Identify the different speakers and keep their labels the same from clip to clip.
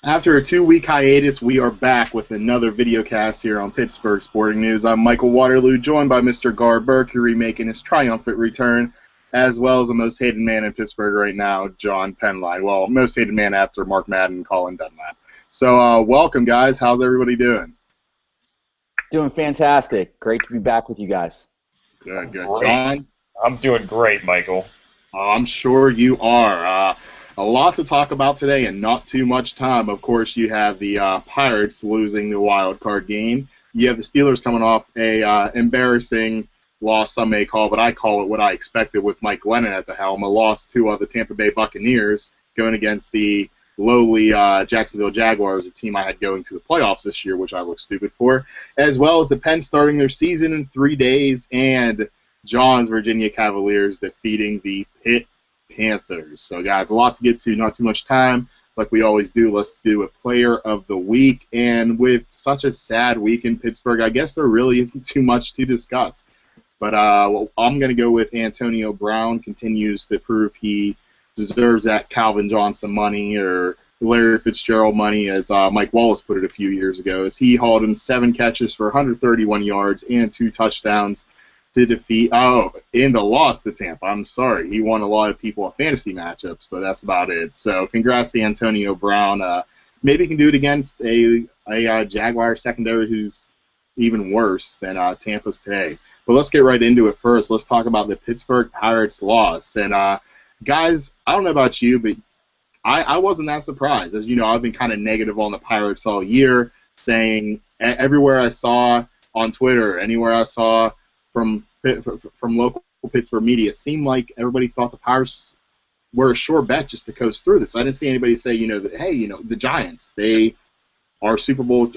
Speaker 1: After a 2-week hiatus, we are back with another video cast here on Pittsburgh Sporting News. I'm Michael Waterloo, joined by Mr. Gar Mercury making his triumphant return, as well as the most hated man in Pittsburgh right now, John Penline. Well, most hated man after Mark Madden and Colin Dunlap. So, welcome, guys. How's everybody doing?
Speaker 2: Doing fantastic. Great to be back with you guys.
Speaker 1: Good.
Speaker 3: Great.
Speaker 1: John?
Speaker 3: I'm doing great, Michael.
Speaker 1: I'm sure you are. A lot to talk about today and not too much time. Of course, you have the Pirates losing the wild card game. You have the Steelers coming off a embarrassing loss, some may call, but I call it what I expected with Mike Glennon at the helm, a loss to the Tampa Bay Buccaneers going against the lowly Jacksonville Jaguars, a team I had going to the playoffs this year, which I look stupid for, as well as the Pens starting their season in 3 days, and John's Virginia Cavaliers defeating the Pitt Panthers. So, guys, a lot to get to, not too much time. Like we always do, let's do a player of the week. And with such a sad week in Pittsburgh, I guess there really isn't too much to discuss. But I'm going to go with Antonio Brown. Continues to prove he deserves that Calvin Johnson money or Larry Fitzgerald money, as Mike Wallace put it a few years ago, as he hauled him 7 catches for 131 yards and 2 touchdowns to defeat, in the loss to Tampa. I'm sorry. He won a lot of people at fantasy matchups, but that's about it. So congrats to Antonio Brown. Maybe he can do it against a Jaguar secondary who's even worse than Tampa's today. But let's get right into it first. Let's talk about the Pittsburgh Pirates loss. And, guys, I don't know about you, but I wasn't that surprised. As you know, I've been kind of negative on the Pirates all year, saying everywhere I saw on Twitter, anywhere I saw from local Pittsburgh media, it seemed like everybody thought the Pirates were a sure bet just to coast through this. I didn't see anybody say, that, hey, the Giants, they are Super Bowl.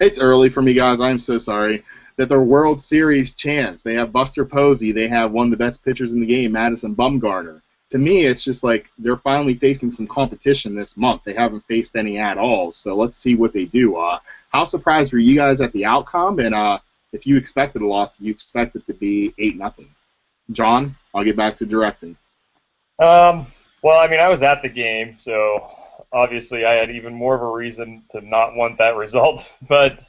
Speaker 1: It's early for me, guys. I'm so sorry. That they're World Series champs. They have Buster Posey. They have one of the best pitchers in the game, Madison Bumgarner. To me, it's just like they're finally facing some competition this month. They haven't faced any at all, so let's see what they do. How surprised were you guys at the outcome? And if you expected a loss, you expect it to be 8-0. John, I'll get back to directing.
Speaker 3: Well, I mean, I was at the game, so obviously I had even more of a reason to not want that result. But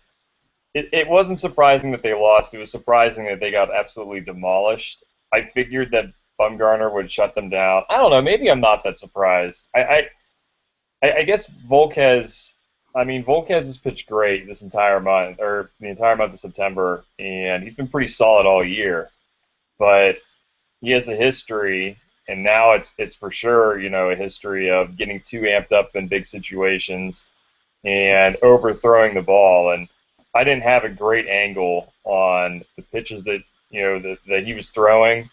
Speaker 3: it wasn't surprising that they lost. It was surprising that they got absolutely demolished. I figured that Bumgarner would shut them down. I don't know. Maybe I'm not that surprised. I guess Volquez. I mean, Volquez has pitched great this entire month, or the entire month of September, and he's been pretty solid all year. But he has a history, and now it's for sure, a history of getting too amped up in big situations and overthrowing the ball. And I didn't have a great angle on the pitches that that he was throwing.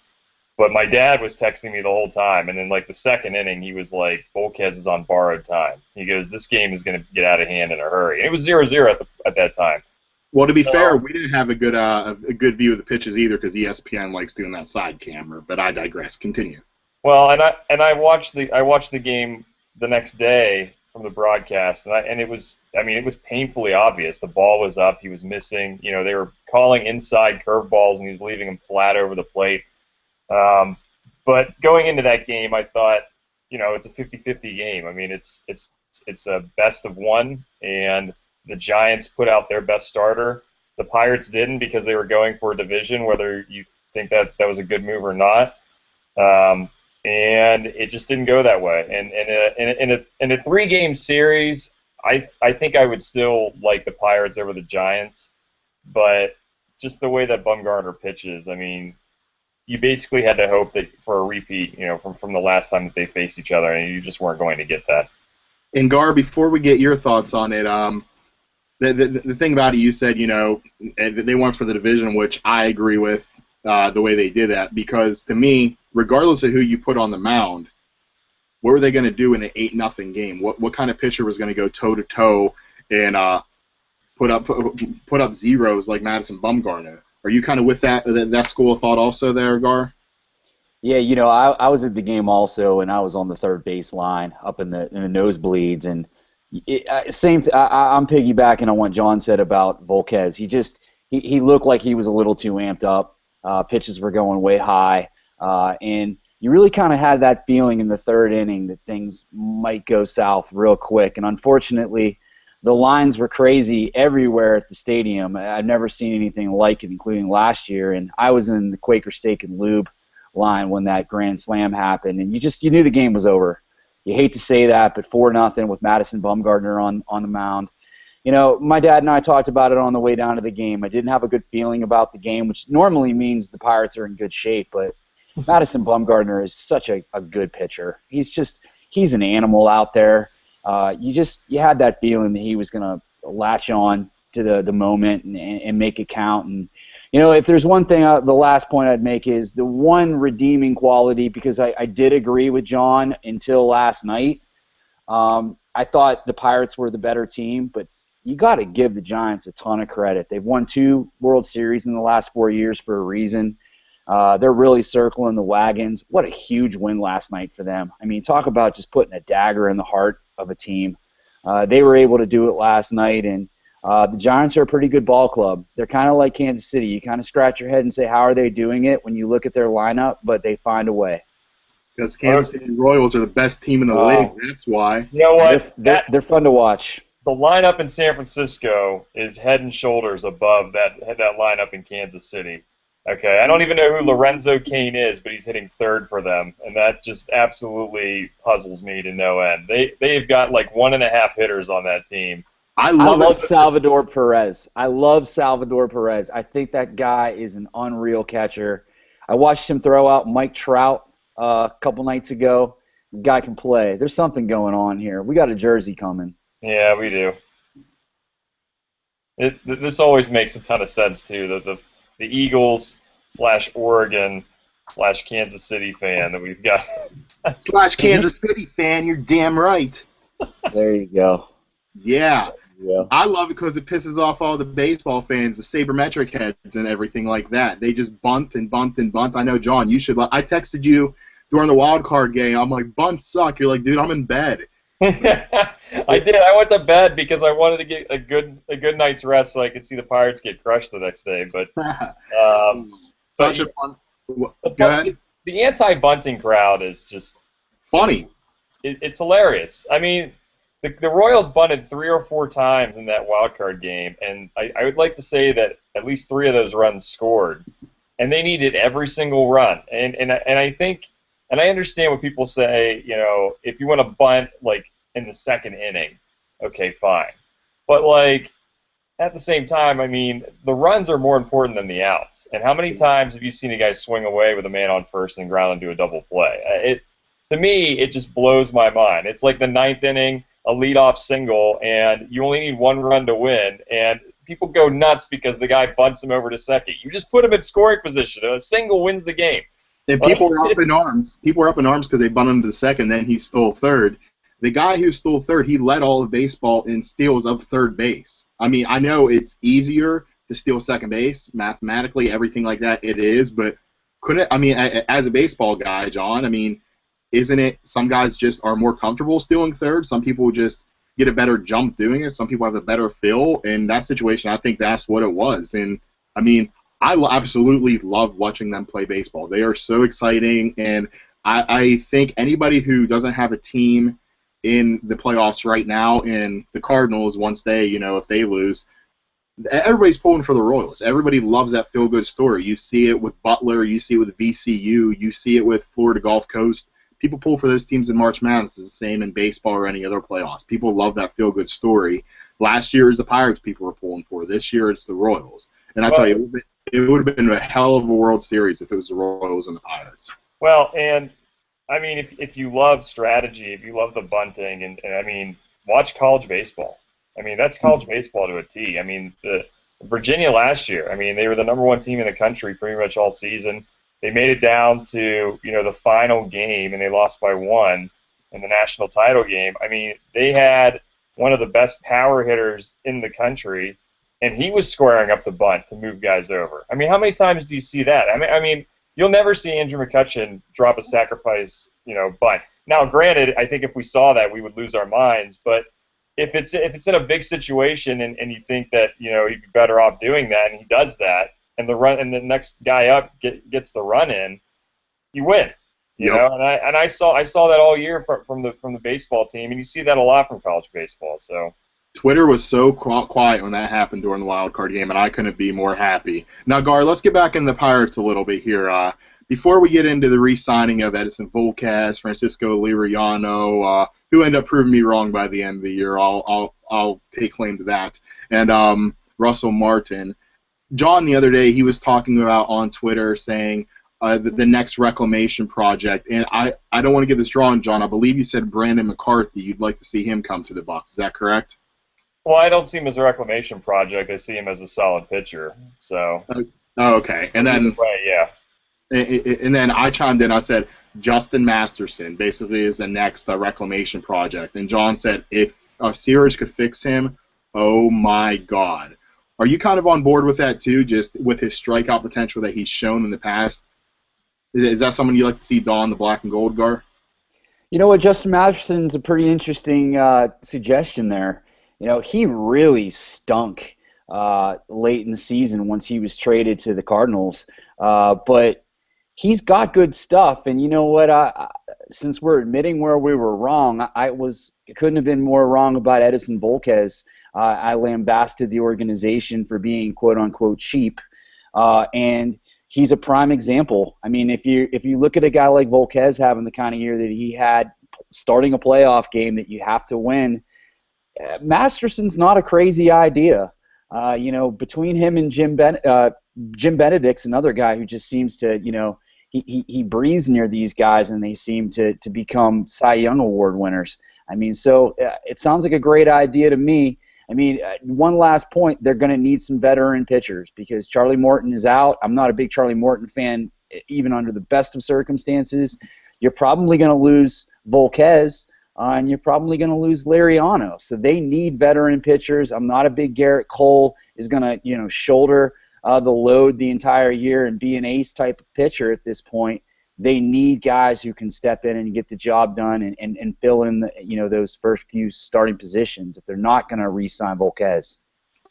Speaker 3: But my dad was texting me the whole time, and in like the second inning, he was like, "Volquez is on borrowed time." He goes, "This game is going to get out of hand in a hurry." And it was 0-0 at that time.
Speaker 1: Well, to be fair, we didn't have a good view of the pitches either because ESPN likes doing that side camera. But I digress. Continue.
Speaker 3: Well, and I watched the game the next day from the broadcast, and it was painfully obvious. The ball was up, he was missing. They were calling inside curveballs, and he was leaving them flat over the plate. But going into that game, I thought, it's a 50-50 game. I mean, it's a best of one, and the Giants put out their best starter. The Pirates didn't because they were going for a division, whether you think that was a good move or not. And it just didn't go that way. And in a 3-game series, I think I would still like the Pirates over the Giants, but just the way that Bumgarner pitches, I mean, you basically had to hope that for a repeat, from the last time that they faced each other, and you just weren't going to get that.
Speaker 1: And Gar, before we get your thoughts on it, the thing about it, you said, they went for the division, which I agree with the way they did that, because to me, regardless of who you put on the mound, what were they going to do in an 8-0 game? What kind of pitcher was going to go toe-to-toe and put up zeros like Madison Bumgarner? Are you kind of with that school of thought also there, Gar?
Speaker 2: Yeah, I was at the game also, and I was on the third baseline up in the nosebleeds, and I'm piggybacking on what John said about Volquez. He looked like he was a little too amped up. Pitches were going way high, and you really kind of had that feeling in the third inning that things might go south real quick. And unfortunately, the lines were crazy everywhere at the stadium. I've never seen anything like it, including last year. And I was in the Quaker Steak and Lube line when that grand slam happened, and you knew the game was over. You hate to say that, but 4-0 with Madison Bumgarner on the mound. You know, my dad and I talked about it on the way down to the game. I didn't have a good feeling about the game, which normally means the Pirates are in good shape, but Madison Bumgarner is such a good pitcher. He's an animal out there. You had that feeling that he was going to latch on to the moment and make it count. And, you know, if there's one thing, the last point I'd make is the one redeeming quality, because I did agree with John until last night. I thought the Pirates were the better team, but you got to give the Giants a ton of credit. They've won 2 World Series in the last 4 years for a reason. They're really circling the wagons. What a huge win last night for them. I mean, talk about just putting a dagger in the heart of a team. They were able to do it last night, and the Giants are a pretty good ball club. They're kind of like Kansas City. You kind of scratch your head and say, how are they doing it when you look at their lineup, but they find a way.
Speaker 1: Because Kansas City Royals are the best team in the league. That's why.
Speaker 3: You know what?
Speaker 2: They're fun to watch.
Speaker 3: The lineup in San Francisco is head and shoulders above that lineup in Kansas City. Okay, I don't even know who Lorenzo Cain is, but he's hitting third for them, and that just absolutely puzzles me to no end. They've got like 1.5 hitters on that team.
Speaker 2: I love Salvador Perez. I think that guy is an unreal catcher. I watched him throw out Mike Trout a couple nights ago. The guy can play. There's something going on here. We got a jersey coming.
Speaker 3: Yeah, we do. This always makes a ton of sense, too. The Eagles / Oregon / Kansas City fan that we've got.
Speaker 1: / Kansas City fan, you're damn right.
Speaker 2: There you go.
Speaker 1: Yeah. I love it because it pisses off all the baseball fans, the sabermetric heads and everything like that. They just bunt and bunt and bunt. I know, John, you should. I texted you during the wild card game. I'm like, bunts suck. You're like, dude, I'm in bed.
Speaker 3: I did. I went to bed because I wanted to get a good night's rest so I could see the Pirates get crushed the next day. But
Speaker 1: such a fun. Go ahead.
Speaker 3: The anti-bunting crowd is just
Speaker 1: funny.
Speaker 3: It's hilarious. I mean, the Royals bunted 3 or 4 times in that wild card game, and I would like to say that at least 3 of those runs scored, and they needed every single run. And I think. And I understand what people say, you know, if you want to bunt, like, in the second inning, okay, fine. But, like, at the same time, I mean, the runs are more important than the outs. And how many times have you seen a guy swing away with a man on first and ground into a double play? To me, it just blows my mind. It's like the 9th inning, a leadoff single, and you only need 1 run to win, and people go nuts because the guy bunts him over to second. You just put him in scoring position. A single wins the game.
Speaker 1: And people were up in arms. People were up in arms because they bunted him to second, then he stole third. The guy who stole third, he led all of baseball in steals of third base. I mean, I know it's easier to steal second base, mathematically, everything like that, it is, but couldn't, I mean, as a baseball guy, John, I mean, isn't it some guys just are more comfortable stealing third? Some people just get a better jump doing it. Some people have a better feel. In that situation, I think that's what it was. And, I mean, I absolutely love watching them play baseball. They are so exciting, and I think anybody who doesn't have a team in the playoffs right now, and the Cardinals, once they, you know, if they lose, everybody's pulling for the Royals. Everybody loves that feel-good story. You see it with Butler. You see it with VCU. You see it with Florida Gulf Coast. People pull for those teams in March Madness. It's the same in baseball or any other playoffs. People love that feel-good story. Last year, it was the Pirates people were pulling for. This year, it's the Royals. And I tell you, it would have been a hell of a World Series if it was the Royals and the Pirates.
Speaker 3: Well, and I mean, if you love strategy, if you love the bunting, and I mean, watch college baseball. I mean, that's college baseball to a T. I mean, Virginia last year, I mean, they were the #1 team in the country pretty much all season. They made it down to, you know, the final game, and they lost by 1 in the national title game. I mean, they had one of the best power hitters in the country, and he was squaring up the bunt to move guys over. I mean, how many times do you see that? I mean, you'll never see Andrew McCutchen drop a sacrifice, you know, bunt. Now, granted, I think if we saw that, we would lose our minds. But if it's in a big situation and you think that, you know, he'd be better off doing that, and he does that, and the next guy up gets the run in, you win. You
Speaker 1: Yep.
Speaker 3: know, and I saw that all year from the baseball team, and you see that a lot from college baseball. So
Speaker 1: Twitter was so quiet when that happened during the wild card game, and I couldn't be more happy. Now, Gar, let's get back in the Pirates a little bit here. Before we get into the re-signing of Edinson Volquez, Francisco Liriano, who ended up proving me wrong by the end of the year, I'll take claim to that, and Russell Martin. John, the other day, he was talking about on Twitter saying the next reclamation project, and I don't want to get this wrong, John. I believe you said Brandon McCarthy. You'd like to see him come to the Bucs. Is that correct?
Speaker 3: well, I don't see him as a reclamation project. I see him as a solid pitcher. So
Speaker 1: Oh, okay. And then
Speaker 3: right, yeah.
Speaker 1: and then I chimed in. I said Justin Masterson basically is the next reclamation project. And John said if Sears could fix him, oh my God. Are you kind of on board with that too? Just with his strikeout potential that he's shown in the past, is that someone you like to see don the black and gold, Gar?
Speaker 2: You know what, Justin Matherson's a pretty interesting suggestion there. You know, he really stunk late in the season once he was traded to the Cardinals. But he's got good stuff, and you know what? Since we're admitting where we were wrong, I couldn't have been more wrong about Edinson Volquez. I lambasted the organization for being quote unquote cheap, and he's a prime example. I mean, if you look at a guy like Volquez having the kind of year that he had, starting a playoff game that you have to win, Masterson's not a crazy idea. You know, between him and Jim Benedict's another guy who just seems to, you know, he breathes near these guys and they seem to become Cy Young Award winners. I mean, so it sounds like a great idea to me. I mean, one last point, they're going to need some veteran pitchers because Charlie Morton is out. I'm not a big Charlie Morton fan, even under the best of circumstances. You're probably going to lose Volquez, and you're probably going to lose Liriano. So they need veteran pitchers. I'm not a big Garrett Cole is going to, you know, shoulder the load the entire year and be an ace type of pitcher at this point. They need guys who can step in and get the job done and fill in the, you know, those first few starting positions if they're not going to re-sign Volquez.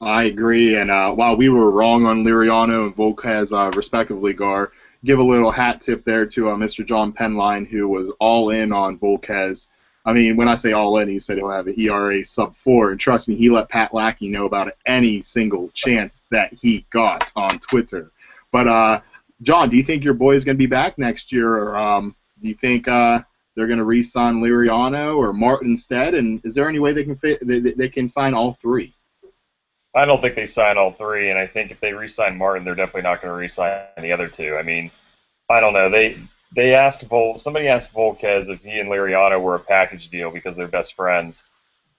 Speaker 1: I agree, and while we were wrong on Liriano and Volquez, respectively, Gar, give a little hat tip there to Mr. John Penline, who was all in on Volquez. I mean, when I say all in, he said he'll have an ERA sub-4, and trust me, he let Pat Lackey know about any single chance that he got on Twitter. But, John, do you think your boy is going to be back next year, or do you think they're going to re-sign Liriano or Martin instead? And is there any way they can sign all three?
Speaker 3: I don't think they sign all three, and I think if they re-sign Martin, they're definitely not going to re-sign the other two. I mean, I don't know. Somebody asked Volquez if he and Liriano were a package deal because they're best friends,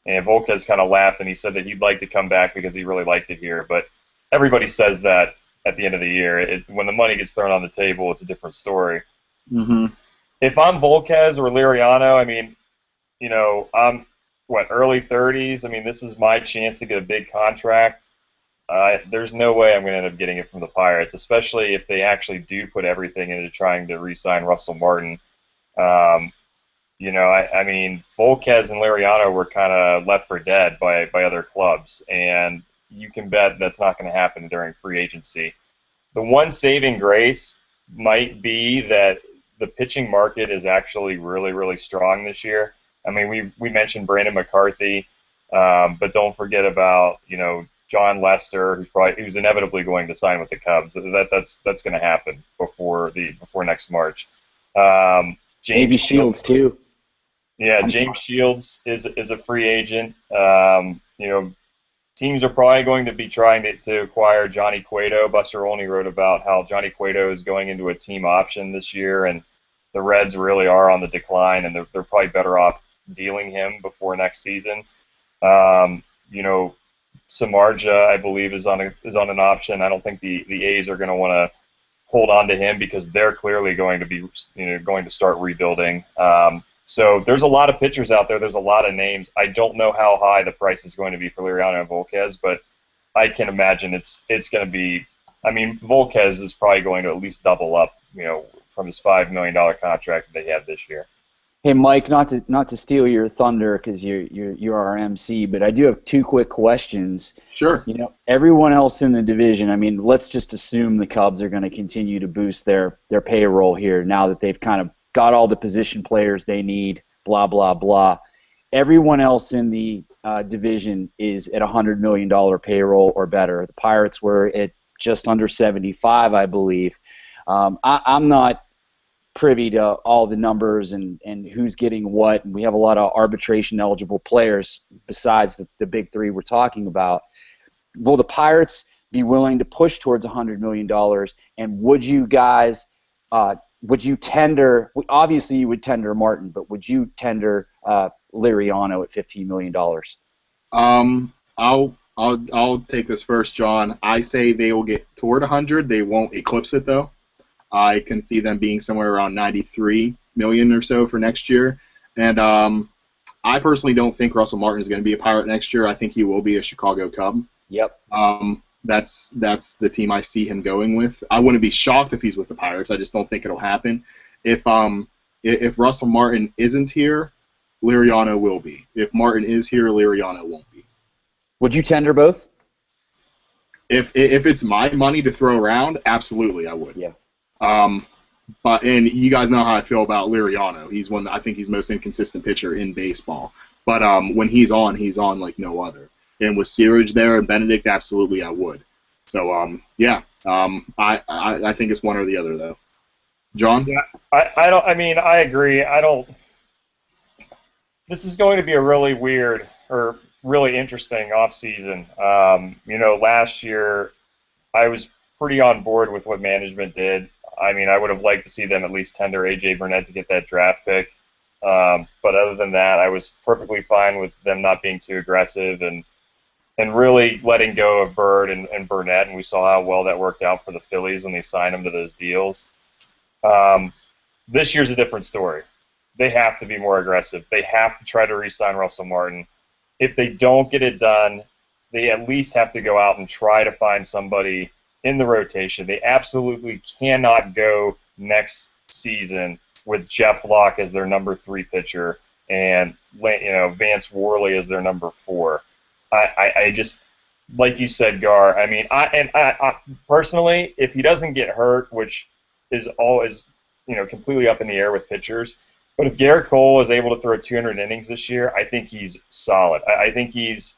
Speaker 3: and Volquez kind of laughed and he said that he'd like to come back because he really liked it here. But everybody says that at the end of the year. When the money gets thrown on the table, it's a different story.
Speaker 1: Mm-hmm.
Speaker 3: If I'm Volquez or Liriano, I mean, you know, I'm early 30s. I mean, this is my chance to get a big contract. There's no way I'm going to end up getting it from the Pirates, especially if they actually do put everything into trying to re-sign Russell Martin. You know, I mean, Volquez and Liriano were kind of left for dead by other clubs, and you can bet that's not going to happen during free agency. The one saving grace might be that the pitching market is actually really, really strong this year. I mean, we mentioned Brandon McCarthy, but don't forget about, you know, John Lester, who's inevitably going to sign with the Cubs. That's going to happen before next March.
Speaker 2: James Shields too.
Speaker 3: Yeah, James Shields is a free agent. You know, teams are probably going to be trying to acquire Johnny Cueto. Buster Olney wrote about how Johnny Cueto is going into a team option this year, and the Reds really are on the decline, and they're probably better off dealing him before next season. You know, Samardzija, I believe, is on an option. I don't think the A's are going to want to hold on to him because they're clearly going to be, you know, going to start rebuilding. So there's a lot of pitchers out there. There's a lot of names. I don't know how high the price is going to be for Liriano and Volquez, but I can imagine it's going to be. I mean, Volquez is probably going to at least double up, you know, from his $5 million contract that they had this year.
Speaker 2: Hey, Mike, not to steal your thunder because you're our MC, but I do have two quick questions.
Speaker 1: Sure.
Speaker 2: You know, everyone else in the division, I mean, let's just assume the Cubs are going to continue to boost their payroll here now that they've kind of got all the position players they need, blah, blah, blah. Everyone else in the division is at $100 million payroll or better. The Pirates were at just under 75, I believe. I'm not privy to all the numbers and who's getting what, and we have a lot of arbitration-eligible players besides the big three we're talking about. Will the Pirates be willing to push towards $100 million, and would you guys would you tender, obviously you would tender Martin, but would you tender Liriano at $15 million?
Speaker 1: I'll take this first, John. I say they will get toward 100. They won't eclipse it, though. I can see them being somewhere around 93 million or so for next year. And I personally don't think Russell Martin is going to be a Pirate next year. I think he will be a Chicago Cub.
Speaker 2: Yep.
Speaker 1: That's the team I see him going with. I wouldn't be shocked if he's with the Pirates. I just don't think it'll happen. If Russell Martin isn't here, Liriano will be. If Martin is here, Liriano won't be.
Speaker 2: Would you tender both?
Speaker 1: If it's my money to throw around, absolutely I would.
Speaker 2: Yeah.
Speaker 1: And you guys know how I feel about Liriano. He's I think he's the most inconsistent pitcher in baseball. But when he's on like no other. And with Searage there and Benedict, absolutely I would. So I think it's one or the other though. John?
Speaker 3: Yeah, I agree. This is going to be a really weird or really interesting offseason. Last year I was pretty on board with what management did. I mean, I would have liked to see them at least tender A.J. Burnett to get that draft pick. But other than that, I was perfectly fine with them not being too aggressive and really letting go of Bird and Burnett, and we saw how well that worked out for the Phillies when they signed them to those deals. This year's a different story. They have to be more aggressive. They have to try to re-sign Russell Martin. If they don't get it done, they at least have to go out and try to find somebody in the rotation. They absolutely cannot go next season with Jeff Locke as their number 3 pitcher and Vance Worley as their number 4. I just, like you said, Gar. I mean, I personally, if he doesn't get hurt, which is always completely up in the air with pitchers, but if Garrett Cole is able to throw 200 innings this year, I think he's solid. I think he's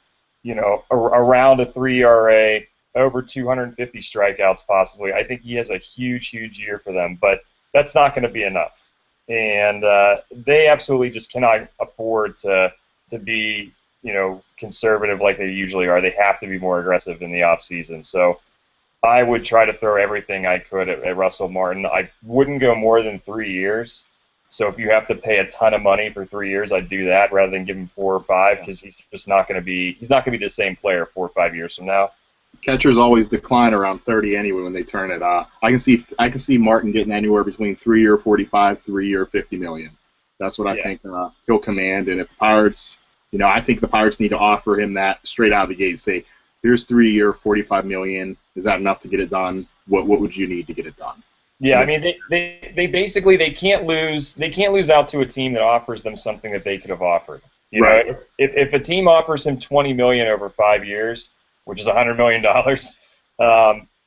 Speaker 3: around a 3 ERA, over 250 strikeouts possibly. I think he has a huge year for them, but that's not going to be enough. And they absolutely just cannot afford to be conservative like they usually are. They have to be more aggressive in the offseason. So I would try to throw everything I could at Russell Martin. I wouldn't go more than 3 years. So if you have to pay a ton of money for 3 years, I'd do that rather than give him 4 or 5 because he's just not going to be the same player 4 or 5 years from now.
Speaker 1: Catchers always decline around 30 anyway when they turn it. I can see Martin getting anywhere between 3-year 45, 3-year 50 million. That's what I think he'll command. And if the Pirates, I think the Pirates need to offer him that straight out of the gate. Say, here's 3-year 45 million. Is that enough to get it done? What would you need to get it done?
Speaker 3: Yeah, I mean they basically they can't lose out to a team that offers them something that they could have offered.
Speaker 1: Right.
Speaker 3: If a team offers him $20 million over 5 years, which is $100 million,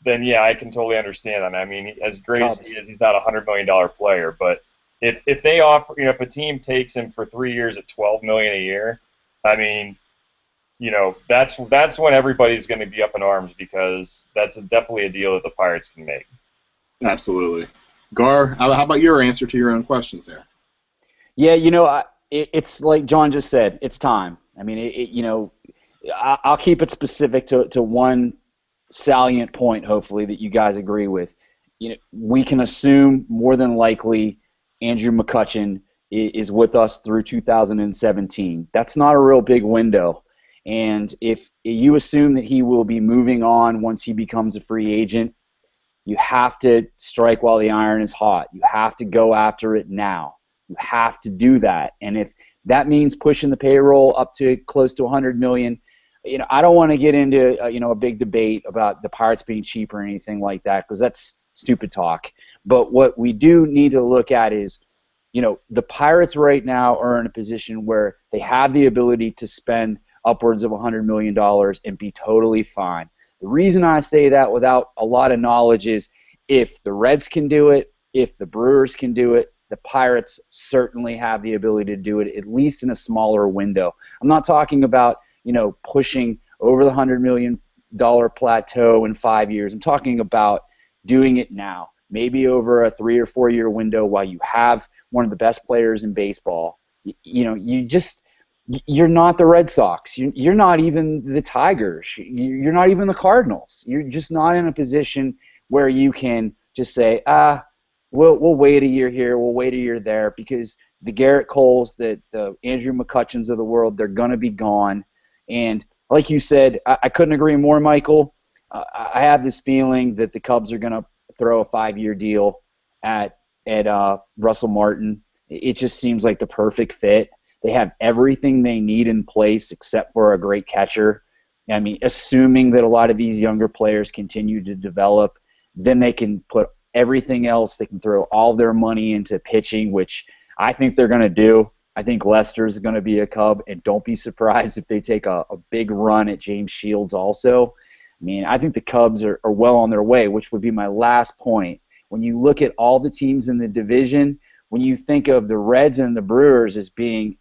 Speaker 3: then yeah, I can totally understand that. I mean, as great as he is, he's not a $100 million player. But if they offer, if a team takes him for 3 years at $12 million a year, I mean, that's when everybody's going to be up in arms because that's definitely a deal that the Pirates can make.
Speaker 1: Absolutely. Gar, how about your answer to your own questions there?
Speaker 2: Yeah, it's like John just said. It's time. I mean, I'll keep it specific to one salient point, hopefully, that you guys agree with. We can assume more than likely Andrew McCutchen is with us through 2017. That's not a real big window. And if you assume that he will be moving on once he becomes a free agent, you have to strike while the iron is hot. You have to go after it now. You have to do that. And if that means pushing the payroll up to close to $100 million, I don't want to get into a big debate about the Pirates being cheap or anything like that because that's stupid talk. But what we do need to look at is, the Pirates right now are in a position where they have the ability to spend upwards of $100 million and be totally fine. The reason I say that without a lot of knowledge is if the Reds can do it, if the Brewers can do it, the Pirates certainly have the ability to do it, at least in a smaller window. I'm not talking about, pushing over the $100 million plateau in 5 years. I'm talking about doing it now, maybe over a 3 or 4 year window while you have one of the best players in baseball. You're not the Red Sox. You're not even the Tigers. You're not even the Cardinals. You're just not in a position where you can just say, we'll wait a year here, we'll wait a year there, because the Garrett Coles, the Andrew McCutchens of the world, they're going to be gone. And like you said, I couldn't agree more, Michael. I have this feeling that the Cubs are going to throw a 5-year deal at Russell Martin. It just seems like the perfect fit. They have everything they need in place except for a great catcher. I mean, assuming that a lot of these younger players continue to develop, then they can put everything else. They can throw all their money into pitching, which I think they're going to do. I think Lester's going to be a Cub, and don't be surprised if they take a big run at James Shields also. I mean, I think the Cubs are well on their way, which would be my last point. When you look at all the teams in the division, when you think of the Reds and the Brewers as being,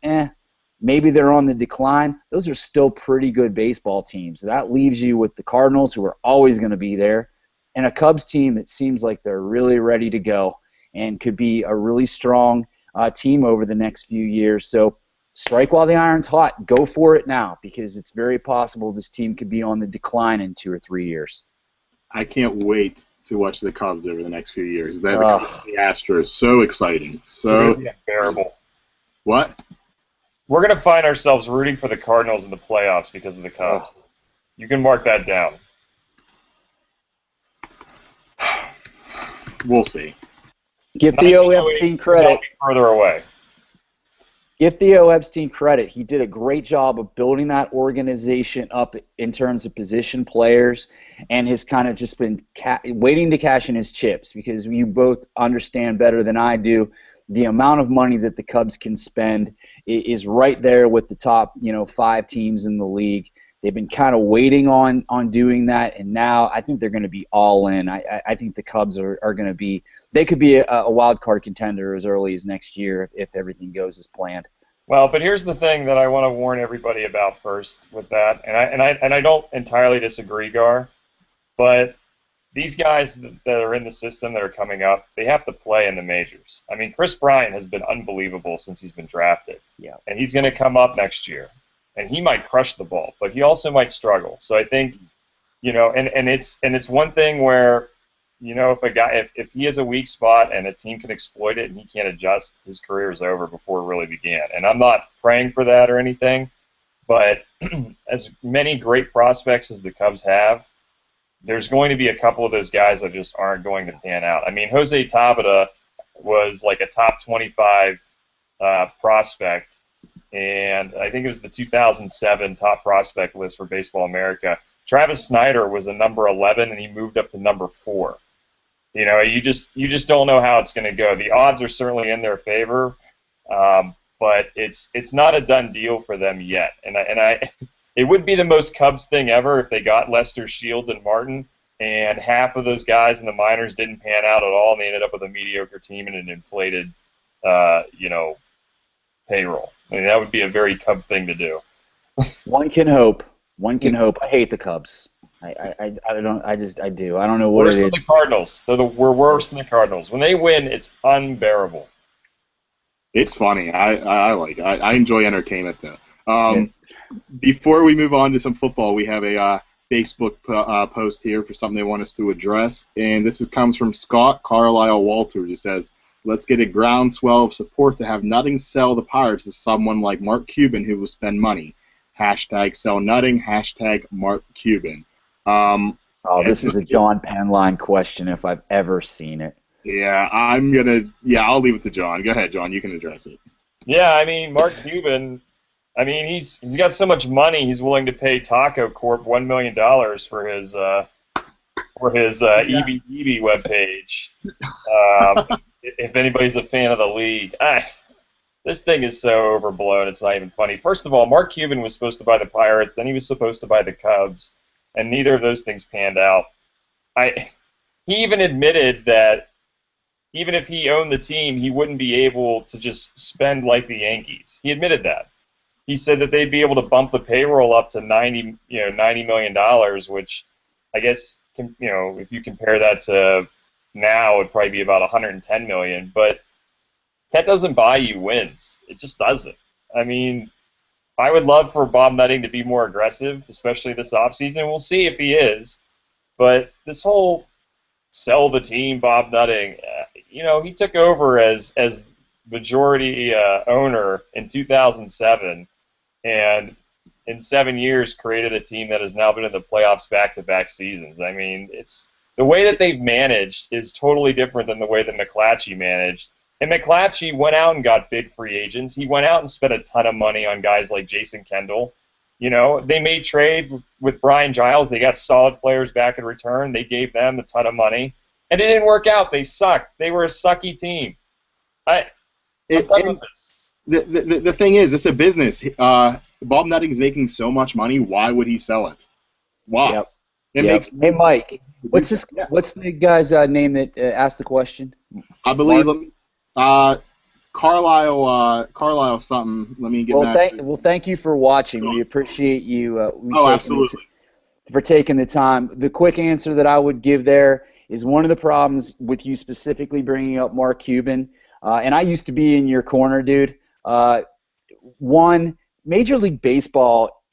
Speaker 2: maybe they're on the decline, those are still pretty good baseball teams. That leaves you with the Cardinals, who are always going to be there, and a Cubs team that seems like they're really ready to go and could be a really strong team over the next few years. So strike while the iron's hot. Go for it now, because it's very possible this team could be on the decline in 2 or 3 years.
Speaker 1: I can't wait to watch the Cubs over the next few years. They're the Astros. So exciting. So
Speaker 3: unbearable.
Speaker 1: What?
Speaker 3: We're going to find ourselves rooting for the Cardinals in the playoffs because of the Cubs. You can mark that down.
Speaker 1: We'll see.
Speaker 2: Give Theo Epstein credit.
Speaker 3: Further away.
Speaker 2: Give Theo Epstein credit. He did a great job of building that organization up in terms of position players, and has kind of just been waiting to cash in his chips, because you both understand better than I do the amount of money that the Cubs can spend is right there with the top 5 teams in the league. They've been kind of waiting on doing that, and now I think they're going to be all in. I think the Cubs are going to be – they could be a wild card contender as early as next year if everything goes as planned.
Speaker 3: Well, but here's the thing that I want to warn everybody about first with that, and I don't entirely disagree, Gar, but these guys that are in the system that are coming up, they have to play in the majors. I mean, Chris Bryant has been unbelievable since he's been drafted, and he's going to come up next year. And he might crush the ball, but he also might struggle. So I think, and it's one thing where, if he has a weak spot and a team can exploit it and he can't adjust, his career is over before it really began. And I'm not praying for that or anything, but as many great prospects as the Cubs have, there's going to be a couple of those guys that just aren't going to pan out. I mean, Jose Tabata was like a top 25 prospect. And I think it was the 2007 top prospect list for Baseball America. Travis Snyder was a number 11, and he moved up to number 4. You just don't know how it's going to go. The odds are certainly in their favor, but it's not a done deal for them yet. And it would be the most Cubs thing ever if they got Lester, Shields, and Martin, and half of those guys in the minors didn't pan out at all, and they ended up with a mediocre team and an inflated, payroll. I mean, that would be a very Cub thing to do.
Speaker 2: One can hope. I hate the Cubs. I do. I don't know what
Speaker 3: worse
Speaker 2: it is.
Speaker 3: Worse than the Cardinals. We're worse than the Cardinals. When they win, it's unbearable.
Speaker 1: It's funny. I enjoy entertainment, though. Before we move on to some football, we have a Facebook post here for something they want us to address. And this comes from Scott Carlisle Walters. He says, let's get a groundswell of support to have Nutting sell the Pirates to someone like Mark Cuban who will spend money. Hashtag sell Nutting, hashtag Mark Cuban.
Speaker 2: This is a John Penline question if I've ever seen it.
Speaker 1: Yeah, I'll leave it to John. Go ahead, John. You can address it.
Speaker 3: Yeah, I mean, Mark Cuban, he's got so much money, he's willing to pay Taco Corp $1 million for his EBDB webpage. If anybody's a fan of the league, this thing is so overblown, it's not even funny. First of all, Mark Cuban was supposed to buy the Pirates, then he was supposed to buy the Cubs, and neither of those things panned out. He even admitted that even if he owned the team, he wouldn't be able to just spend like the Yankees. He admitted that. He said that they'd be able to bump the payroll up to $90 million, which I guess if you compare that to now, it'd probably be about 110 million. But that doesn't buy you wins. It just doesn't. I mean, I would love for Bob Nutting to be more aggressive, especially this offseason. We'll see if he is. But this whole sell the team, Bob Nutting, he took over as majority owner in 2007, and in 7 years created a team that has now been in the playoffs back-to-back seasons. I mean, it's the way that they've managed is totally different than the way that McClatchy managed. And McClatchy went out and got big free agents. He went out and spent a ton of money on guys like Jason Kendall. They made trades with Brian Giles. They got solid players back in return. They gave them a ton of money. And it didn't work out. They sucked. They were a sucky team. I'm done with this.
Speaker 1: The thing is, it's a business. Bob Nutting's making so much money. Why would he sell it? Why?
Speaker 2: Yep.
Speaker 1: It makes
Speaker 2: Hey, Mike, what's the guy's name that asked the question?
Speaker 1: I believe Carlisle something. Let me get back.
Speaker 2: Thank you for watching. We appreciate you.
Speaker 1: Absolutely.
Speaker 2: For taking the time. The quick answer that I would give there is one of the problems with you specifically bringing up Mark Cuban, and I used to be in your corner, dude. One, Major League Baseball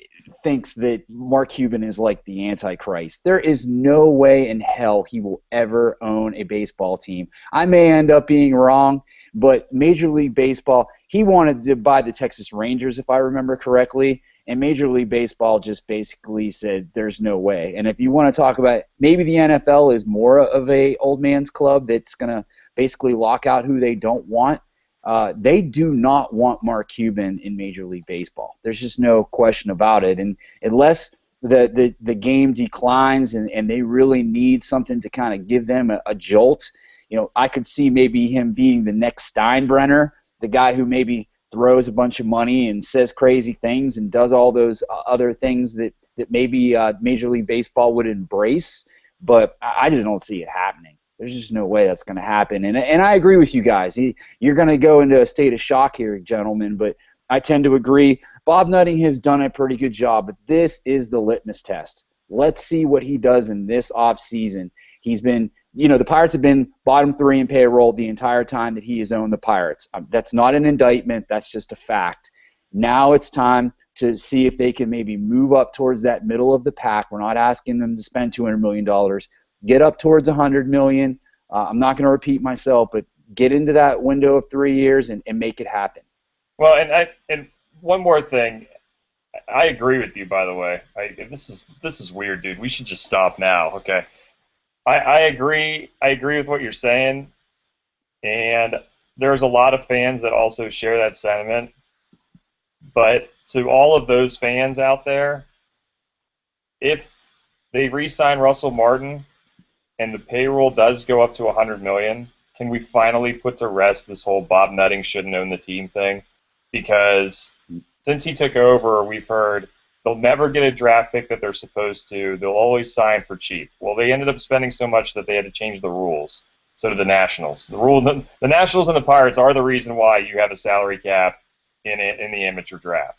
Speaker 2: thinks that Mark Cuban is like the Antichrist. There is no way in hell he will ever own a baseball team. I may end up being wrong, but Major League Baseball, he wanted to buy the Texas Rangers, if I remember correctly, and Major League Baseball just basically said there's no way. And if you want to talk about maybe the NFL is more of a old man's club that's going to basically lock out who they don't want, they do not want Mark Cuban in Major League Baseball. There's just no question about it. And unless the game declines and they really need something to kind of give them a jolt, I could see maybe him being the next Steinbrenner, the guy who maybe throws a bunch of money and says crazy things and does all those other things that maybe Major League Baseball would embrace. But I just don't see it happening. There's just no way that's going to happen. And I agree with you guys. You're going to go into a state of shock here, gentlemen, but I tend to agree. Bob Nutting has done a pretty good job, but this is the litmus test. Let's see what he does in this offseason. He's been, the Pirates have been bottom 3 in payroll the entire time that he has owned the Pirates. That's not an indictment. That's just a fact. Now it's time to see if they can maybe move up towards that middle of the pack. We're not asking them to spend $200 million. Get up towards $100 million. I'm not going to repeat myself, but get into that window of 3 years and make it happen.
Speaker 3: Well, and one more thing. I agree with you, by the way. This is weird, dude. We should just stop now, okay? I agree. I agree with what you're saying, and there's a lot of fans that also share that sentiment. But to all of those fans out there, if they re-sign Russell Martin and the payroll does go up to $100 million, can we finally put to rest this whole Bob Nutting shouldn't own the team thing? Because since he took over, we've heard they'll never get a draft pick that they're supposed to. They'll always sign for cheap. Well, they ended up spending so much that they had to change the rules. So did the Nationals. The Nationals and the Pirates are the reason why you have a salary cap in the amateur draft.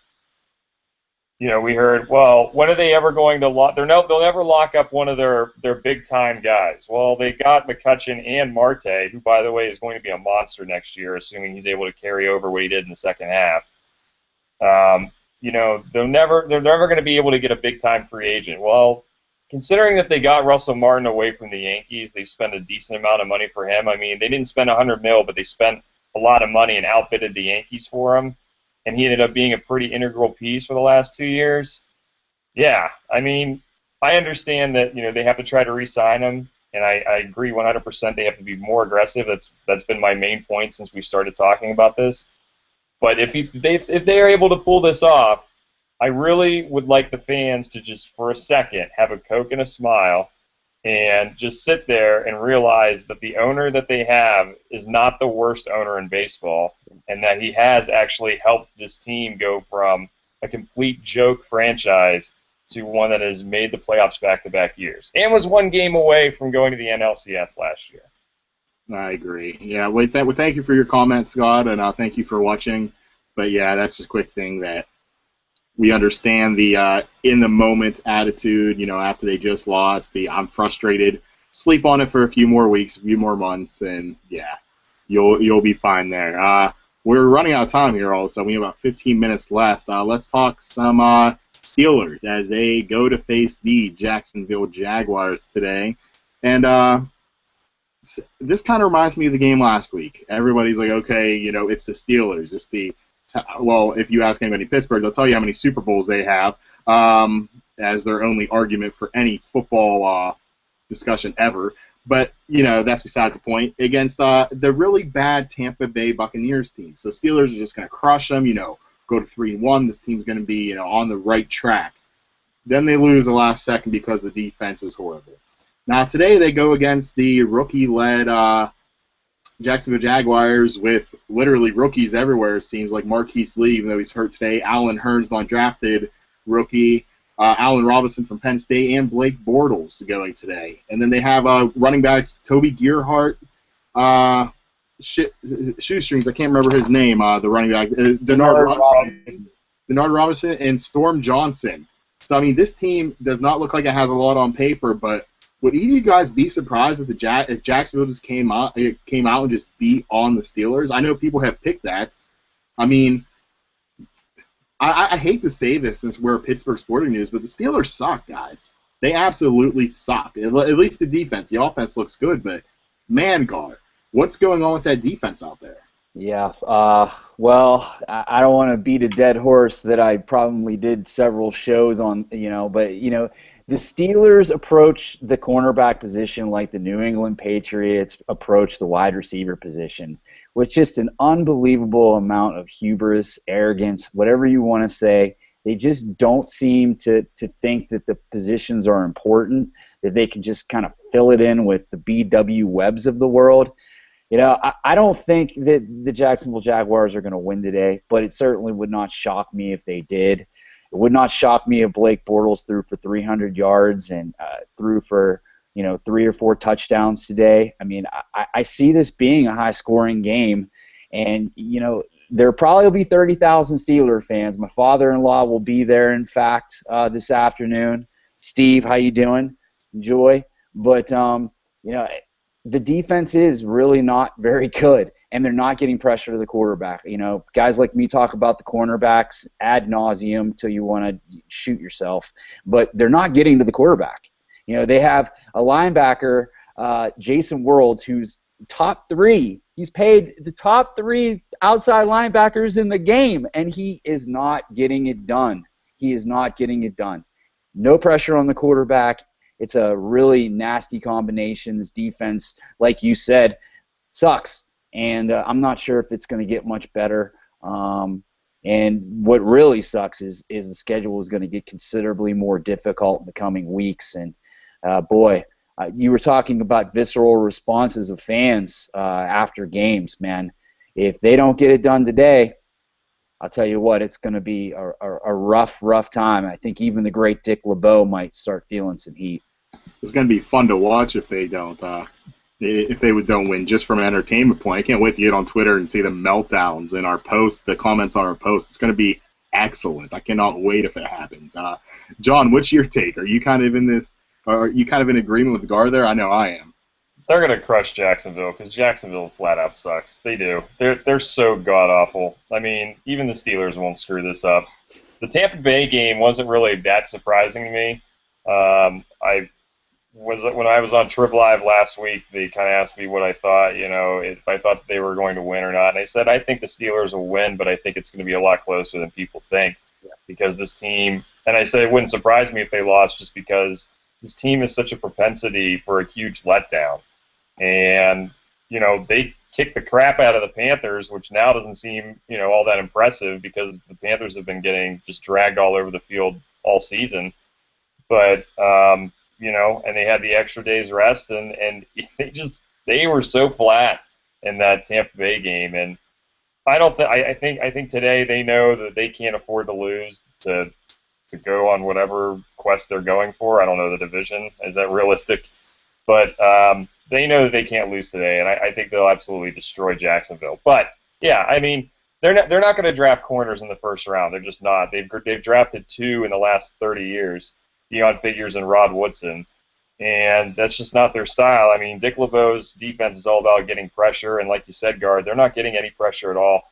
Speaker 3: We heard, well, when are they ever going to lock? They'll never lock up one of their big-time guys. Well, they got McCutchen and Marte, who, by the way, is going to be a monster next year, assuming he's able to carry over what he did in the second half. They're never going to be able to get a big-time free agent. Well, considering that they got Russell Martin away from the Yankees, they spent a decent amount of money for him. I mean, they didn't spend $100 million, but they spent a lot of money and outbid the Yankees for him. And he ended up being a pretty integral piece for the last 2 years. Yeah, I mean, I understand that they have to try to re-sign him, and I agree 100% they have to be more aggressive. That's been my main point since we started talking about this. But if they are able to pull this off, I really would like the fans to just for a second have a Coke and a smile and just sit there and realize that the owner that they have is not the worst owner in baseball, and that he has actually helped this team go from a complete joke franchise to one that has made the playoffs back-to-back years and was one game away from going to the NLCS last year.
Speaker 1: I agree. Yeah, well, thank you for your comments, Scott, and thank you for watching. But yeah, that's just a quick thing that we understand the in the moment attitude. After they just lost, the I'm frustrated. Sleep on it for a few more weeks, a few more months, and yeah, you'll be fine there. We're running out of time here, also. We have about 15 minutes left. Let's talk some Steelers as they go to face the Jacksonville Jaguars today, and this kind of reminds me of the game last week. Everybody's like, okay, it's the Steelers. Well, if you ask anybody in Pittsburgh, they'll tell you how many Super Bowls they have as their only argument for any football discussion ever. But, that's besides the point. Against the really bad Tampa Bay Buccaneers team. So Steelers are just going to crush them, go to 3-1. This team's going to be, on the right track. Then they lose the last second because the defense is horrible. Now, today they go against the rookie-led Jacksonville Jaguars with literally rookies everywhere, it seems like. Marquise Lee, even though he's hurt today, Allen Hurns, undrafted rookie, Allen Robinson from Penn State, and Blake Bortles going today. And then they have running backs Toby Gerhart, shoestrings, I can't remember his name, the running back, Denard Robinson, and Storm Johnson. So, I mean, this team does not look like it has a lot on paper, but would either of you guys be surprised if if Jacksonville just came out and just beat on the Steelers? I know people have picked that. I mean, I hate to say this since we're Pittsburgh Sporting News, but the Steelers suck, guys. They absolutely suck. At least the defense. The offense looks good, but man, God, what's going on with that defense out there?
Speaker 2: Yeah, well, I don't want to beat a dead horse that I probably did several shows on, but, the Steelers approach the cornerback position like the New England Patriots approach the wide receiver position, with just an unbelievable amount of hubris, arrogance, whatever you want to say. They just don't seem to think that the positions are important, that they can just kind of fill it in with the B.W. Webbs of the world. I don't think that the Jacksonville Jaguars are going to win today, but it certainly would not shock me if they did. It would not shock me if Blake Bortles threw for 300 yards and threw for 3 or 4 touchdowns today. I mean, I see this being a high-scoring game, and there probably will be 30,000 Steeler fans. My father-in-law will be there, in fact, this afternoon. Steve, how you doing? Enjoy. But the defense is really not very good, and they're not getting pressure to the quarterback. Guys like me talk about the cornerbacks ad nauseum till you want to shoot yourself, but they're not getting to the quarterback. They have a linebacker, Jason Worlds, who's top 3. He's paid the top 3 outside linebackers in the game, and he is not getting it done. He is not getting it done. No pressure on the quarterback. It's a really nasty combination. This defense, like you said, sucks. And I'm not sure if it's going to get much better. And what really sucks is the schedule is going to get considerably more difficult in the coming weeks. And, you were talking about visceral responses of fans after games, man. If they don't get it done today, I'll tell you what, it's going to be a rough time. I think even the great Dick LeBeau might start feeling some heat.
Speaker 1: It's going to be fun to watch if they don't don't win, just from an entertainment point. I can't wait to get on Twitter and see the meltdowns in our posts, the comments on our posts. It's going to be excellent. I cannot wait if it happens. John, what's your take? Are you kind of in agreement with Gar there? I know I am.
Speaker 3: They're going to crush Jacksonville because Jacksonville flat out sucks. They do. They're so god awful. I mean, even the Steelers won't screw this up. The Tampa Bay game wasn't really that surprising to me. When I was on Trib Live last week, they kind of asked me what I thought, if I thought they were going to win or not. And I said, I think the Steelers will win, but I think it's going to be a lot closer than people think. Because this team, and I said it wouldn't surprise me if they lost just because this team has such a propensity for a huge letdown. And, they kicked the crap out of the Panthers, which now doesn't seem, all that impressive because the Panthers have been getting just dragged all over the field all season. But, and they had the extra day's rest, and they were so flat in that Tampa Bay game. And I think today they know that they can't afford to lose to go on whatever quest they're going for. I don't know the division. Is that realistic? But they know that they can't lose today, and I think they'll absolutely destroy Jacksonville. But yeah, I mean, they're not going to draft corners in the first round. They're just not. They've drafted 2 in the last 30 years, Deion Figures and Rod Woodson, and that's just not their style. I mean, Dick LeBeau's defense is all about getting pressure, and like you said, Guard, they're not getting any pressure at all.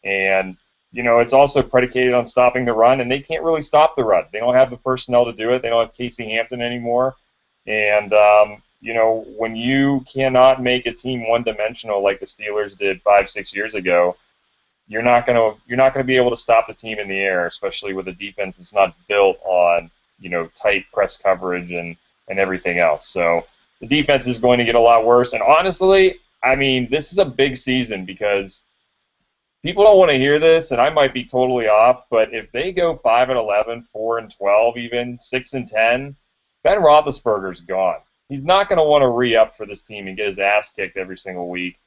Speaker 3: And it's also predicated on stopping the run, and they can't really stop the run. They don't have the personnel to do it. They don't have Casey Hampton anymore, and when you cannot make a team one-dimensional like the Steelers did 5-6 years ago, you're not gonna be able to stop the team in the air, especially with a defense that's not built on tight press coverage and everything else. So the defense is going to get a lot worse. And honestly, I mean, this is a big season because people don't want to hear this, and I might be totally off, but if they go 5-11, 4-12, even 6-10, Ben Roethlisberger's gone. He's not going to want to re-up for this team and get his ass kicked every single week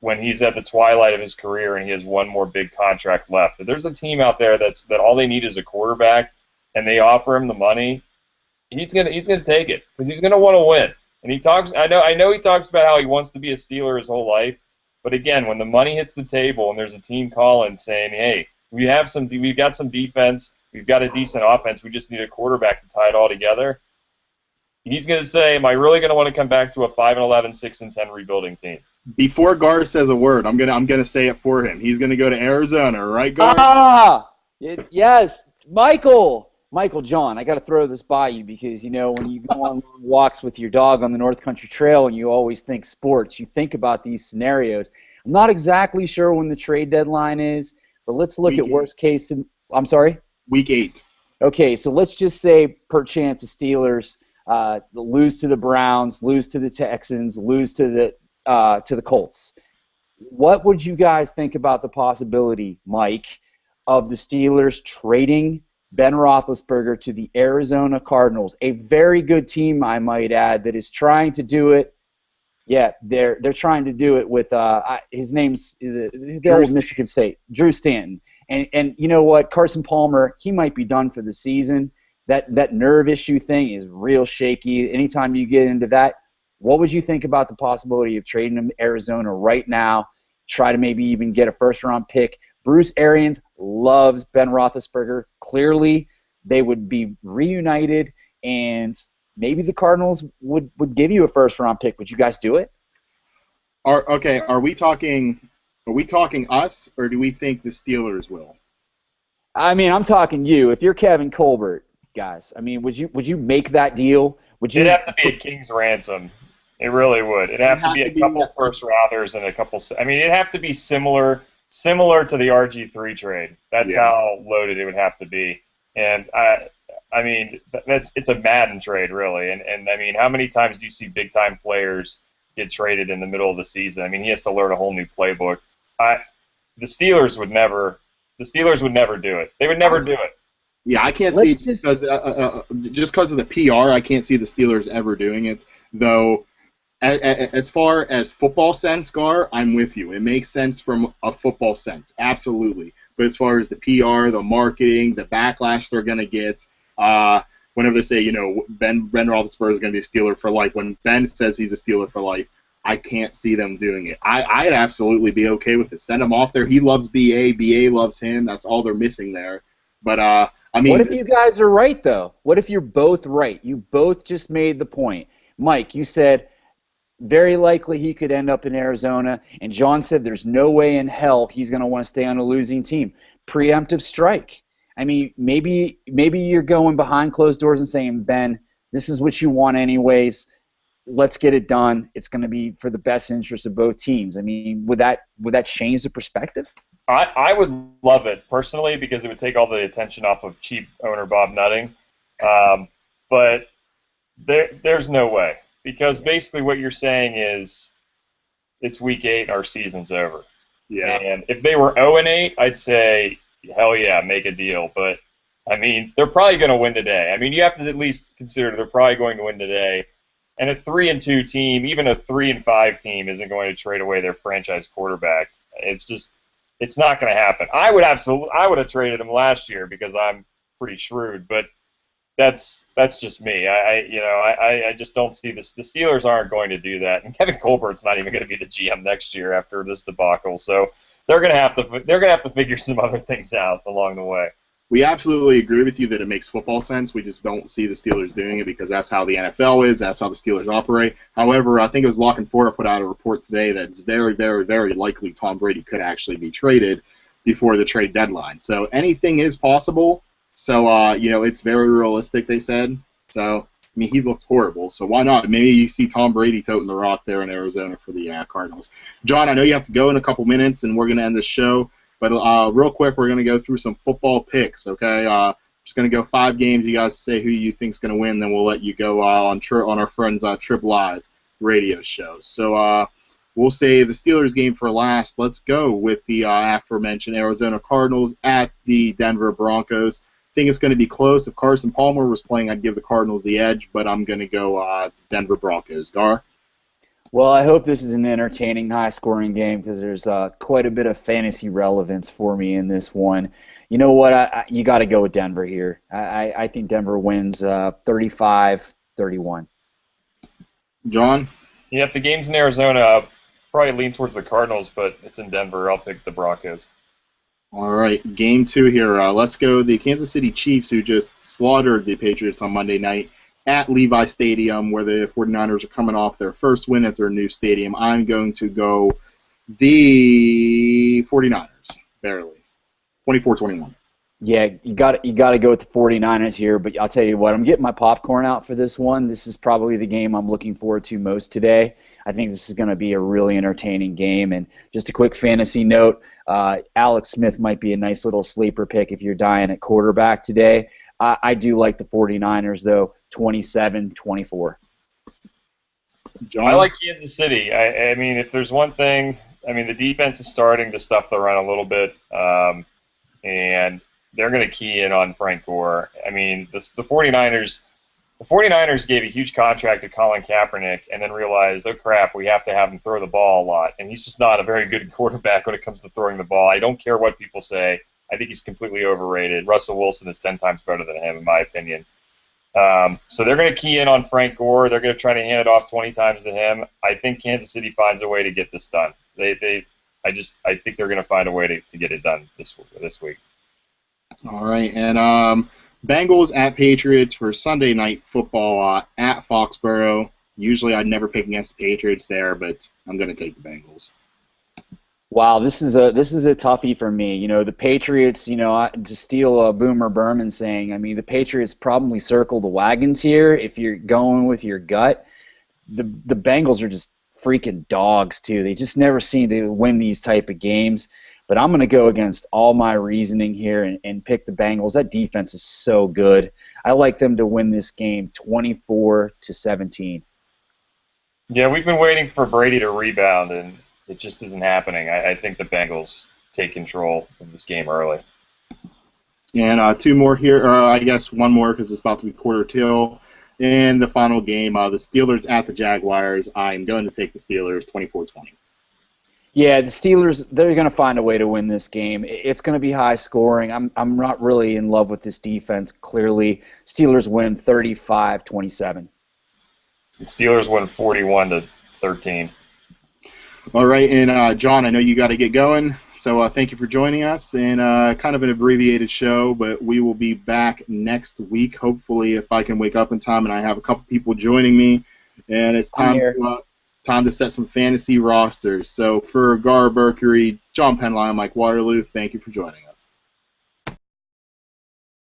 Speaker 3: when he's at the twilight of his career and he has one more big contract left. If there's a team out there that all they need is a quarterback and they offer him the money, he's gonna take it because he's gonna want to win. And he talks. I know he talks about how he wants to be a Steeler his whole life. But again, when the money hits the table and there's a team calling saying, "Hey, we've got some defense, we've got a decent offense, we just need a quarterback to tie it all together," he's going to say, "Am I really going to want to come back to a 5-11, 6-10 rebuilding team?"
Speaker 1: Before Gar says a word, I'm gonna say it for him. He's gonna go to Arizona, right, Gar?
Speaker 2: Yes, Michael John. I got to throw this by you because when you go on long walks with your dog on the North Country Trail and you always think sports, you think about these scenarios. I'm not exactly sure when the trade deadline is, but let's look at worst case. I'm sorry.
Speaker 1: Week 8.
Speaker 2: Okay, so let's just say perchance the Steelers lose to the Browns, lose to the Texans, lose to the Colts. What would you guys think about the possibility, Mike, of the Steelers trading Ben Roethlisberger to the Arizona Cardinals, a very good team, I might add, that is trying to do it? Yeah, they're trying to do it with his name's they're at Michigan State, Drew Stanton, and you know what, Carson Palmer, he might be done for the season. That nerve issue thing is real shaky. Anytime you get into that, what would you think about the possibility of trading him to Arizona right now? Try to maybe even get a first-round pick. Bruce Arians loves Ben Roethlisberger. Clearly, they would be reunited, and maybe the Cardinals would give you a first-round pick. Would you guys do it?
Speaker 1: Are we talking us, or do we think the Steelers will?
Speaker 2: I mean, I'm talking you. If you're Kevin Colbert, guys, I mean, would you make that deal?
Speaker 3: It'd have to be a king's ransom. It really would. It'd have to be a couple first-rounders and a couple. I mean, it'd have to be similar to the RG3 trade. That's how loaded it would have to be. And I mean, it's a Madden trade, really. And I mean, how many times do you see big-time players get traded in the middle of the season? I mean, he has to learn a whole new playbook. The Steelers would never do it. They would never do it.
Speaker 1: Yeah, I can't see just because of the PR. I can't see the Steelers ever doing it, though. As far as football sense, Gar, I'm with you. It makes sense from a football sense, absolutely. But as far as the PR, the marketing, the backlash they're going to get, whenever they say, Ben Roethlisberger is going to be a Steeler for life, when Ben says he's a Steeler for life, I can't see them doing it. I'd absolutely be okay with it. Send him off there. He loves BA. BA loves him. That's all they're missing there. But, I mean...
Speaker 2: What if you guys are right, though? What if you're both right? You both just made the point. Mike, you said... very likely he could end up in Arizona. And John said there's no way in hell he's going to want to stay on a losing team. Preemptive strike. I mean, maybe you're going behind closed doors and saying, Ben, this is what you want anyways. Let's get it done. It's going to be for the best interest of both teams. I mean, would that change the perspective?
Speaker 3: I would love it, personally, because it would take all the attention off of cheap owner Bob Nutting. But there's no way. Because basically what you're saying is it's week 8 and our season's over.
Speaker 1: Yeah.
Speaker 3: And if they were 0-8, I'd say, hell yeah, make a deal. But, I mean, they're probably going to win today. I mean, you have to at least consider they're probably going to win today. And a 3-2 team, even a 3-5 team, isn't going to trade away their franchise quarterback. It's not going to happen. I would have traded him last year because I'm pretty shrewd. But that's just me. I just don't see this. The Steelers aren't going to do that, and Kevin Colbert's not even going to be the GM next year after this debacle. So they're going to have to figure some other things out along the way.
Speaker 1: We absolutely agree with you that it makes football sense. We just don't see the Steelers doing it because that's how the NFL is. That's how the Steelers operate. However, I think it was Lock and Fora put out a report today that it's very, very, very likely Tom Brady could actually be traded before the trade deadline. So anything is possible. So, it's very realistic, they said. So, I mean, he looks horrible. So why not? Maybe you see Tom Brady toting the rock there in Arizona for the Cardinals. John, I know you have to go in a couple minutes, and we're going to end this show. But real quick, we're going to go through some football picks, okay? Just going to go 5 games. You guys say who you think's going to win, then we'll let you go on our friend's Trip Live radio show. So we'll save the Steelers game for last. Let's go with the aforementioned Arizona Cardinals at the Denver Broncos. I think it's going to be close. If Carson Palmer was playing, I'd give the Cardinals the edge, but I'm going to go Denver Broncos. Gar?
Speaker 2: Well, I hope this is an entertaining, high-scoring game because there's quite a bit of fantasy relevance for me in this one. You know what? You got to go with Denver here. I think Denver wins 35-31.
Speaker 1: John?
Speaker 3: Yeah, if the game's in Arizona, I'll probably lean towards the Cardinals, but it's in Denver. I'll pick the Broncos.
Speaker 1: All right, game 2 here. Let's go the Kansas City Chiefs, who just slaughtered the Patriots on Monday night at Levi Stadium, where the 49ers are coming off their first win at their new stadium. I'm going to go the 49ers, barely. 24-21.
Speaker 2: Yeah, you got to go with the 49ers here, but I'll tell you what, I'm getting my popcorn out for this one. This is probably the game I'm looking forward to most today. I think this is going to be a really entertaining game. And just a quick fantasy note, Alex Smith might be a nice little sleeper pick if you're dying at quarterback today. I do like the 49ers, though, 27-24.
Speaker 3: I like Kansas City. I mean, if there's one thing, the defense is starting to stuff the run a little bit, and they're going to key in on Frank Gore. I mean, the 49ers gave a huge contract to Colin Kaepernick and then realized, oh, crap, we have to have him throw the ball a lot. And he's just not a very good quarterback when it comes to throwing the ball. I don't care what people say. I think he's completely overrated. Russell Wilson is 10 times better than him, in my opinion. So they're going to key in on Frank Gore. They're going to try to hand it off 20 times to him. I think Kansas City finds a way to get this done. I think they're going to find a way to get it done this week.
Speaker 1: All right, and Bengals at Patriots for Sunday Night Football at Foxborough. Usually I'd never pick against the Patriots there, but I'm going to take the Bengals.
Speaker 2: Wow, this is a toughie for me. You know, the Patriots, to steal Boomer Berman saying, the Patriots probably circle the wagons here if you're going with your gut. The Bengals are just freaking dogs, too. They just never seem to win these type of games. But I'm going to go against all my reasoning here and pick the Bengals. That defense is so good. I like them to win this game 24-17.
Speaker 3: Yeah, we've been waiting for Brady to rebound, and it just isn't happening. I think the Bengals take control of this game early.
Speaker 1: And 2 more here, I guess 1 more because it's about to be quarter till. In the final game, the Steelers at the Jaguars. I'm going to take the Steelers 24-20.
Speaker 2: Yeah, the Steelers, they're going to find a way to win this game. It's going to be high scoring. I'm not really in love with this defense, clearly. Steelers win 35-27.
Speaker 3: The Steelers win 41-13.
Speaker 1: All right, and John, I know you got to get going, so thank you for joining us. And kind of an abbreviated show, but we will be back next week, hopefully, if I can wake up in time and I have a couple people joining me. And it's time to set some fantasy rosters. So for Gar Mercury, John Penline, Mike Waterloo, thank you for joining us.